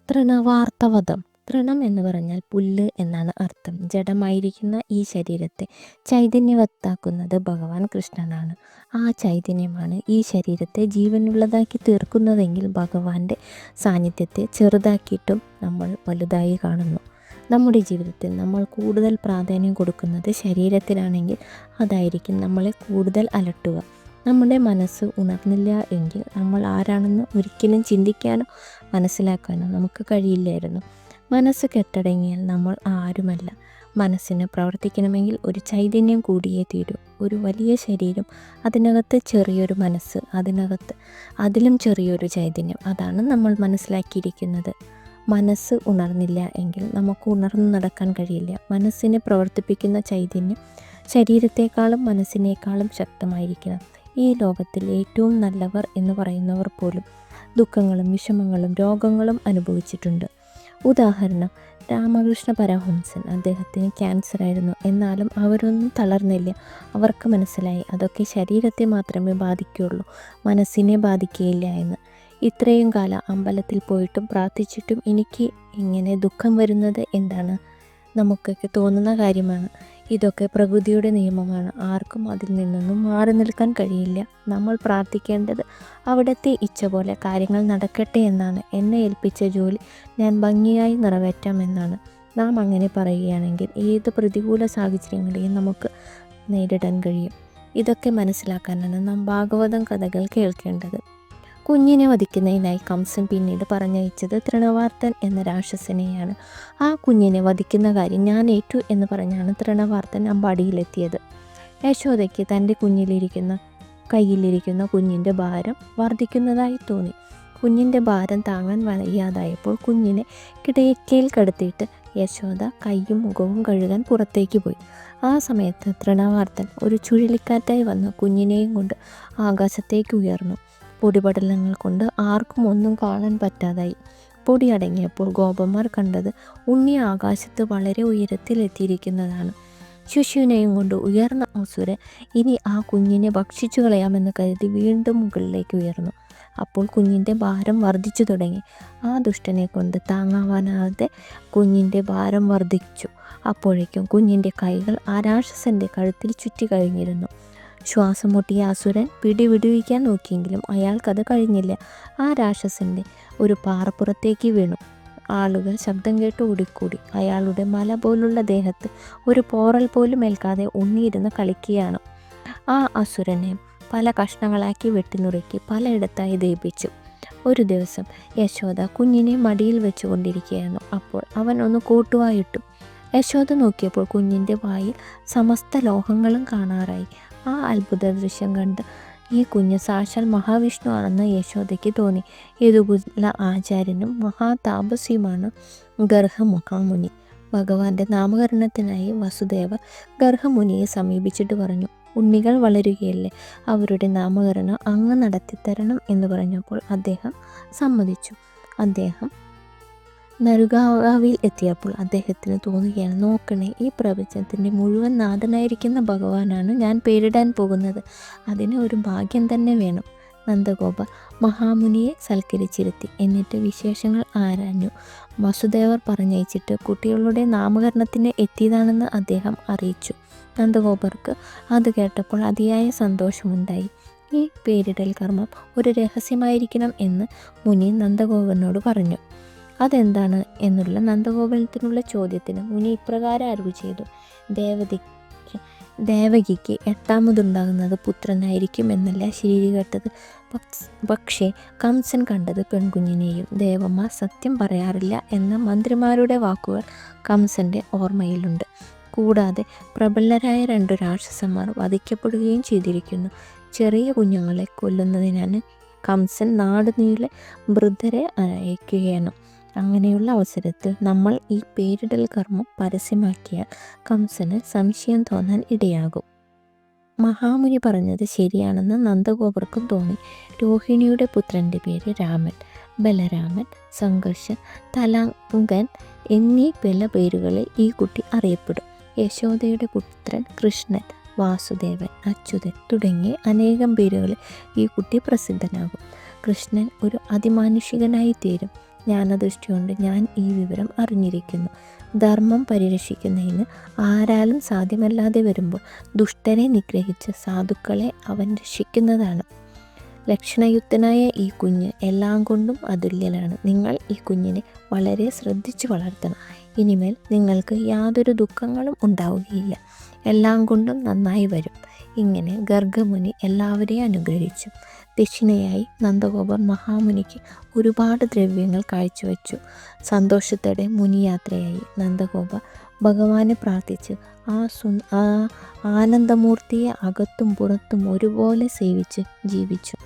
തൃണവാർത്തവധം. തൃണം എന്ന് പറഞ്ഞാൽ പുല്ല് എന്നാണ് അർത്ഥം. ജഡമായിരിക്കുന്ന ഈ ശരീരത്തെ ചൈതന്യവത്താക്കുന്നത് ഭഗവാൻ കൃഷ്ണനാണ്. ആ ചൈതന്യമാണ് ഈ ശരീരത്തെ ജീവനുള്ളതാക്കി തീർക്കുന്നതെങ്കിൽ ഭഗവാന്റെ സാന്നിധ്യത്തെ ചെറുതാക്കിയിട്ടും നമ്മൾ വലുതായി കാണുന്നു. നമ്മുടെ ജീവിതത്തിൽ നമ്മൾ കൂടുതൽ പ്രാധാന്യം കൊടുക്കുന്നത് ശരീരത്തിലാണെങ്കിൽ അതായിരിക്കും നമ്മളെ കൂടുതൽ അലട്ടുക. നമ്മുടെ മനസ്സ് ഉണർന്നില്ല എങ്കിൽ നമ്മൾ ആരാണെന്ന് ഒരിക്കലും ചിന്തിക്കാനോ മനസ്സിലാക്കാനോ നമുക്ക് കഴിയില്ലായിരുന്നു. മനസ്സ് കെട്ടടങ്ങിയാൽ നമ്മൾ ആരുമല്ല. മനസ്സിന് പ്രവർത്തിക്കണമെങ്കിൽ ഒരു ചൈതന്യം കൂടിയേ തീരൂ. ഒരു വലിയ ശരീരം, അതിനകത്ത് ചെറിയൊരു മനസ്സ്, അതിലും ചെറിയൊരു ചൈതന്യം. അതാണ് നമ്മൾ മനസ്സിലാക്കിയിരിക്കുന്നത്. മനസ്സ് ഉണർന്നില്ല എങ്കിൽ നമുക്ക് ഉണർന്നു നടക്കാൻ കഴിയില്ല. മനസ്സിനെ പ്രവർത്തിപ്പിക്കുന്ന ചൈതന്യം ശരീരത്തെക്കാളും മനസ്സിനേക്കാളും ശക്തമായിരിക്കണം. ഈ ലോകത്തിൽ ഏറ്റവും നല്ലവർ എന്ന് പറയുന്നവർ പോലും ദുഃഖങ്ങളും വിഷമങ്ങളും രോഗങ്ങളും അനുഭവിച്ചിട്ടുണ്ട്. ഉദാഹരണം, രാമകൃഷ്ണ പരമഹംസൻ. അദ്ദേഹത്തിന് ക്യാൻസർ ആയിരുന്നു. എന്നാലും അവരൊന്നും തളർന്നില്ല. അവർക്ക് മനസ്സിലായി അതൊക്കെ ശരീരത്തെ മാത്രമേ ബാധിക്കുകയുള്ളൂ, മനസ്സിനെ ബാധിക്കുകയില്ല എന്ന്. ഇത്രയും കാലം അമ്പലത്തിൽ പോയിട്ടും പ്രാർത്ഥിച്ചിട്ടും എനിക്ക് ഇങ്ങനെ ദുഃഖം വരുന്നത് എന്താണ്? നമുക്കൊക്കെ തോന്നുന്ന കാര്യമാണ്. ഇതൊക്കെ പ്രകൃതിയുടെ നിയമമാണ്. ആർക്കും അതിൽ നിന്നൊന്നും മാറി നിൽക്കാൻ കഴിയില്ല. നമ്മൾ പ്രാർത്ഥിക്കേണ്ടത് അവിടുത്തെ ഇച്ഛ പോലെ കാര്യങ്ങൾ നടക്കട്ടെ എന്നാണ്. എന്നെ ഏൽപ്പിച്ച ജോലി ഞാൻ ഭംഗിയായി നിറവേറ്റാം എന്നാണ്. നാം അങ്ങനെ പറയുകയാണെങ്കിൽ ഏത് പ്രതികൂല സാഹചര്യങ്ങളെയും നമുക്ക് നേരിടാൻ കഴിയും. ഇതൊക്കെ മനസ്സിലാക്കാനാണ് നാം ഭാഗവതം കഥകൾ കേൾക്കേണ്ടത്. കുഞ്ഞിനെ വധിക്കുന്നതിനായി കംസൻ പിന്നീട് പറഞ്ഞയച്ചത് തൃണവാർത്തൻ എന്ന രാക്ഷസനെയാണ്. ആ കുഞ്ഞിനെ വധിക്കുന്ന കാര്യം ഞാൻ ഏറ്റു എന്ന് പറഞ്ഞാണ് തൃണവാർത്തൻ അമ്പാടിയിലെത്തിയത്. യശോദയ്ക്ക് തൻ്റെ കയ്യിലിരിക്കുന്ന കുഞ്ഞിൻ്റെ ഭാരം വർദ്ധിക്കുന്നതായി തോന്നി. കുഞ്ഞിൻ്റെ ഭാരം താങ്ങാൻ വയ്യാതായപ്പോൾ കുഞ്ഞിനെ കിടക്കയിൽ കിടത്തിയിട്ട് യശോദ കൈയും മുഖവും കഴുകാൻ പുറത്തേക്ക് പോയി. ആ സമയത്ത് തൃണവാർത്തൻ ഒരു ചുഴലിക്കാറ്റായി വന്ന് കുഞ്ഞിനെയും കൊണ്ട് ആകാശത്തേക്ക് ഉയർന്നു. പൊടിപടലങ്ങൾ കൊണ്ട് ആർക്കും ഒന്നും കാണാൻ പറ്റാതായി. പൊടി അടങ്ങിയപ്പോൾ ഗോപന്മാർ കണ്ടത് ഉണ്ണി ആകാശത്ത് വളരെ ഉയരത്തിലെത്തിയിരിക്കുന്നതാണ്. ശിശുവിനെയും കൊണ്ട് ഉയർന്ന അസുരൻ ഇനി ആ കുഞ്ഞിനെ ഭക്ഷിച്ചു കളയാമെന്ന് കരുതി വീണ്ടും മുകളിലേക്ക് ഉയർന്നു. അപ്പോൾ കുഞ്ഞിൻ്റെ ഭാരം വർദ്ധിച്ചു തുടങ്ങി. ആ ദുഷ്ടനെ കൊണ്ട് താങ്ങാവാനാതെ കുഞ്ഞിൻ്റെ ഭാരം വർദ്ധിച്ചു. അപ്പോഴേക്കും കുഞ്ഞിൻ്റെ കൈകൾ ആ രാക്ഷസൻ്റെ കഴുത്തിൽ ചുറ്റി കഴിഞ്ഞിരുന്നു. ശ്വാസം മുട്ടിയ അസുരൻ പിടിവിടുവിക്കാൻ നോക്കിയെങ്കിലും അയാൾക്കത് കഴിഞ്ഞില്ല. ആ രാക്ഷസൻ്റെ ഒരു പാറപ്പുറത്തേക്ക് വീണു. ആളുകൾ ശബ്ദം കേട്ട് ഓടിക്കൂടി. അയാളുടെ മല പോലുള്ള ദേഹത്ത് ഒരു പോറൽ പോലും ഏൽക്കാതെ ഉണ്ണിയിരുന്ന് കളിക്കുകയാണ്. ആ അസുരനെ പല കഷ്ണങ്ങളാക്കി വെട്ടിനുറുക്കി പലയിടത്തായി ദഹിപ്പിച്ചു. ഒരു ദിവസം യശോദ കുഞ്ഞിനെ മടിയിൽ വെച്ചുകൊണ്ടിരിക്കുകയായിരുന്നു. അപ്പോൾ അവൻ ഒന്ന് കൂട്ടുവായിട്ടു. യശോദ നോക്കിയപ്പോൾ കുഞ്ഞിൻ്റെ വായിൽ സമസ്ത ലോഹങ്ങളും കാണാറായി. ആ അത്ഭുത ദൃശ്യം കണ്ട് ഈ കുഞ്ഞ് സാക്ഷാൽ മഹാവിഷ്ണു ആണെന്ന് യശോദയ്ക്ക് തോന്നി. യദുകുല ആചാര്യനും മഹാതാപസ്വിയുമാണ് ഗർഹമുനി. ഭഗവാന്റെ നാമകരണത്തിനായി വസുദേവർ ഗർഹമുനിയെ സമീപിച്ചിട്ട് പറഞ്ഞു, ഉണ്ണികൾ വളരുകയല്ലേ, അവരുടെ നാമകരണം അങ്ങ് നടത്തിത്തരണം എന്ന് പറഞ്ഞപ്പോൾ അദ്ദേഹം സമ്മതിച്ചു. അദ്ദേഹം നരുകാവിൽ എത്തിയപ്പോൾ അദ്ദേഹത്തിന് തോന്നുകയാണ്, നോക്കണേ, ഈ പ്രപഞ്ചത്തിൻ്റെ മുഴുവൻ നാഥനായിരിക്കുന്ന ഭഗവാനാണ് ഞാൻ പേരിടാൻ പോകുന്നത്. അതിന് ഒരു ഭാഗ്യം തന്നെ വേണം. നന്ദഗോപ മഹാമുനിയെ സൽക്കരിച്ചിരുത്തി. എന്നിട്ട് വിശേഷങ്ങൾ ആരാഞ്ഞു. വസുദേവർ പറഞ്ഞയച്ചിട്ട് കുട്ടികളുടെ നാമകരണത്തിന് എത്തിയതാണെന്ന് അദ്ദേഹം അറിയിച്ചു. നന്ദഗോപർക്ക് അത് കേട്ടപ്പോൾ അതിയായ സന്തോഷമുണ്ടായി. ഈ പേരിടൽ കർമ്മം ഒരു രഹസ്യമായിരിക്കണം എന്ന് മുനി നന്ദഗോപനോട് പറഞ്ഞു. അതെന്താണ് എന്നുള്ള നന്ദഗോപനത്തിനുള്ള ചോദ്യത്തിന് മുനി ഇപ്രകാരം അറിവ് ചെയ്തു. ദേവകിക്ക് എട്ടാമതുണ്ടാകുന്നത് പുത്രനായിരിക്കും എന്നല്ല ശരി കേട്ടത്. പക്ഷേ കംസൻ കണ്ടത് പെൺകുഞ്ഞിനെയും. ദേവന്മാർ സത്യം പറയാറില്ല എന്ന മന്ത്രിമാരുടെ വാക്കുകൾ കംസൻ്റെ ഓർമ്മയിലുണ്ട്. കൂടാതെ പ്രബലരായ 2 രാക്ഷസന്മാർ വധിക്കപ്പെടുകയും ചെയ്തിരിക്കുന്നു. ചെറിയ കുഞ്ഞുങ്ങളെ കൊല്ലുന്നതിനാണ് കംസൻ നാടുനീളെ വൃദ്ധരെ അയക്കുകയാണ്. അങ്ങനെയുള്ള അവസരത്തിൽ നമ്മൾ ഈ പേരിടൽ കർമ്മം പരസ്യമാക്കിയാൽ കംസന് സംശയം തോന്നാൻ ഇടയാകും. മഹാമുനി പറഞ്ഞത് ശരിയാണെന്ന് നന്ദഗോപർക്കും തോന്നി. രോഹിണിയുടെ പുത്രൻ്റെ പേര് രാമൻ, ബലരാമൻ, സംഘർഷൻ, തലാങ്കൻ എന്നീ പല പേരുകളിൽ ഈ കുട്ടി അറിയപ്പെടും. യശോദയുടെ പുത്രൻ കൃഷ്ണൻ, വാസുദേവൻ, അച്യുതൻ തുടങ്ങിയ അനേകം പേരുകളിൽ ഈ കുട്ടി പ്രസിദ്ധനാകും. കൃഷ്ണൻ ഒരു അതിമാനുഷികനായി തീരും. ജ്ഞാനദൃഷ്ടി കൊണ്ട് ഞാൻ ഈ വിവരം അറിഞ്ഞിരിക്കുന്നു. ധർമ്മം പരിരക്ഷിക്കുന്നതിന് ആരാലും സാധ്യമല്ലാതെ വരുമ്പോൾ ദുഷ്ടരെ നിഗ്രഹിച്ച് സാധുക്കളെ അവൻ രക്ഷിക്കുന്നതാണ്. ലക്ഷണയുക്തനായ ഈ കുഞ്ഞ് എല്ലാം കൊണ്ടും അതുല്യനാണ്. നിങ്ങൾ ഈ കുഞ്ഞിനെ വളരെ ശ്രദ്ധിച്ചു വളർത്തണം. ഇനിമേൽ നിങ്ങൾക്ക് യാതൊരു ദുഃഖങ്ങളും ഉണ്ടാവുകയില്ല. എല്ലാം കൊണ്ടും നന്നായി വരും. ഇങ്ങനെ ഗർഗമുനി എല്ലാവരെയും അനുഗ്രഹിച്ചു. ദക്ഷിണയായി നന്ദഗോപർ മഹാമുനിക്ക് ഒരുപാട് ദ്രവ്യങ്ങൾ കാഴ്ചവെച്ചു. സന്തോഷത്തോടെ മുനി യാത്രയായി. നന്ദഗോപർ ഭഗവാനെ പ്രാർത്ഥിച്ച് ആ ആനന്ദമൂർത്തിയെ അകത്തും പുറത്തും ഒരുപോലെ സേവിച്ച് ജീവിച്ചു.